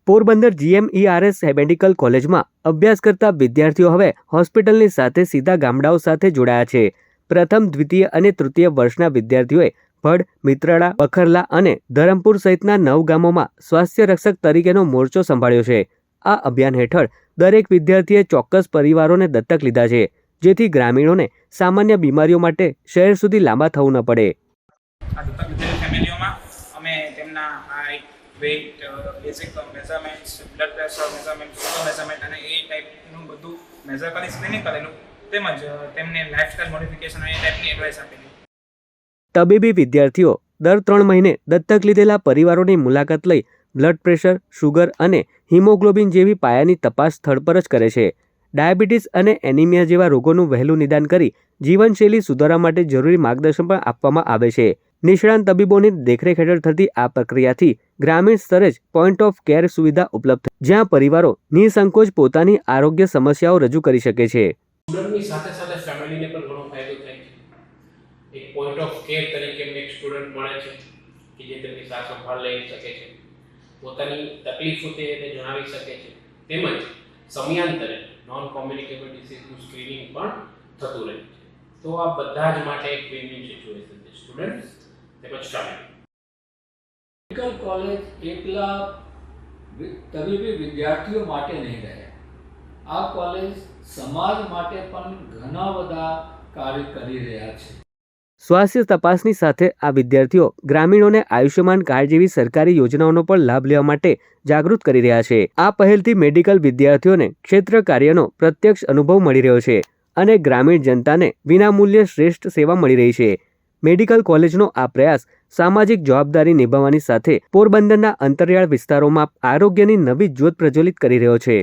Porbandar GMERS medical કોલેજમાં અભ્યાસ કરતા વિદ્યાર્થીઓ હવે હોસ્પિટલની સાથે સીધા ગામડાઓ સાથે જોડાયા છે। પ્રથમ, દ્વિતીય અને તૃતીય વર્ષના વિદ્યાર્થીઓએ ભડ, મિત્રાળા, બખરલા અને ધરમપુર સહિતના 9 ગામોમાં સ્વાસ્થ્ય રક્ષક તરીકેનો મોરચો સંભાળ્યો છે। આ અભિયાન હેઠળ દરેક વિદ્યાર્થીએ ચોક્કસ પરિવારોને દત્તક લીધા છે, જેથી ગ્રામીણોને સામાન્ય બીમારીઓ માટે શહેર સુધી લાંબા થવું ન પડે। Weight, basic measurements, blood pressure measurement, sugar measurement અને એ ટાઈપનું બધું મેઝર કરી સ્ક્રીનિંગ કરેલું, તેમજ તેમને લાઇફસ્ટાઇલ મોડિફિકેશન અને એ ટાઈપની એડવાઇસ આપેલી। તબીબી વિદ્યાર્થીઓ દર 3 મહિને દત્તક લીધેલા પરિવારોની મુલાકાત લઈ બ્લડ પ્રેશર, શુગર અને હિમોગ્લોબિન જેવી પાયાની તપાસ સ્થળ પર જ કરે છે। ડાયાબિટીસ અને એનિમિયા જેવા રોગોનું વહેલું નિદાન કરી જીવનશૈલી સુધારવા માટે જરૂરી માર્ગદર્શન પણ આપવામાં આવે છે। નિષ્ણાંત તબીબોની દેખરેખ હેઠળ થતી આ પ્રક્રિયાથી ગ્રામીણ સ્તરે જ પોઈન્ટ ઓફ કેર સુવિધા ઉપલબ્ધ, જ્યાં પરિવારો નિસંકોચ પોતાની આરોગ્ય સમસ્યાઓ રજૂ કરી શકે છે। સ્ટુડન્ટની સાથે સાથે ફેમિલીને પણ ઘણો ફાયદો થાય છે। એક પોઈન્ટ ઓફ કેર તરીકે એક સ્ટુડન્ટ મળે છે કે જે તેમની સાર સંભાળ લઈ શકે છે, પોતાની તકલીફો તેને જણાવી શકે છે, તેમજ સમયાંતરે નોન કોમ્યુનિકેબલ ડિસીઝનું સ્ક્રીનિંગ પણ થતું રહે છે। તો આ બધા જ માટે એક વિન-વિન સિચ્યુએશન છે, સ્ટુડન્ટ્સ તેમજ ફેમિલી। મેડિકલ કોલેજ એકલા તબીબી વિદ્યાર્થીઓ માટે નહીં રહે, આ કોલેજ સમાજ માટે પણ ઘણા બધા કાર્ય કરી રહ્યા છે। સ્વાસ્થ્ય તપાસની સાથે આ વિદ્યાર્થીઓ ગ્રામીણોને આયુષ્યમાન કાર્ડ જેવી સરકારી યોજનાઓનો પણ લાભ લેવા માટે જાગૃત કરી રહ્યા છે। આ પહેલથી મેડિકલ વિદ્યાર્થીઓને ક્ષેત્ર કાર્યનો પ્રત્યક્ષ અનુભવ મળી રહ્યો છે અને ગ્રામીણ જનતાને વિનામૂલ્યે શ્રેષ્ઠ સેવા મળી રહી છે। મેડિકલ કોલેજનો આ પ્રયાસ સામાજિક જવાબદારી નિભાવવાની સાથે પોરબંદરના અંતરિયાળ વિસ્તારોમાં આરોગ્યની નવી જ્યોત પ્રજ્વલિત કરી રહ્યો છે।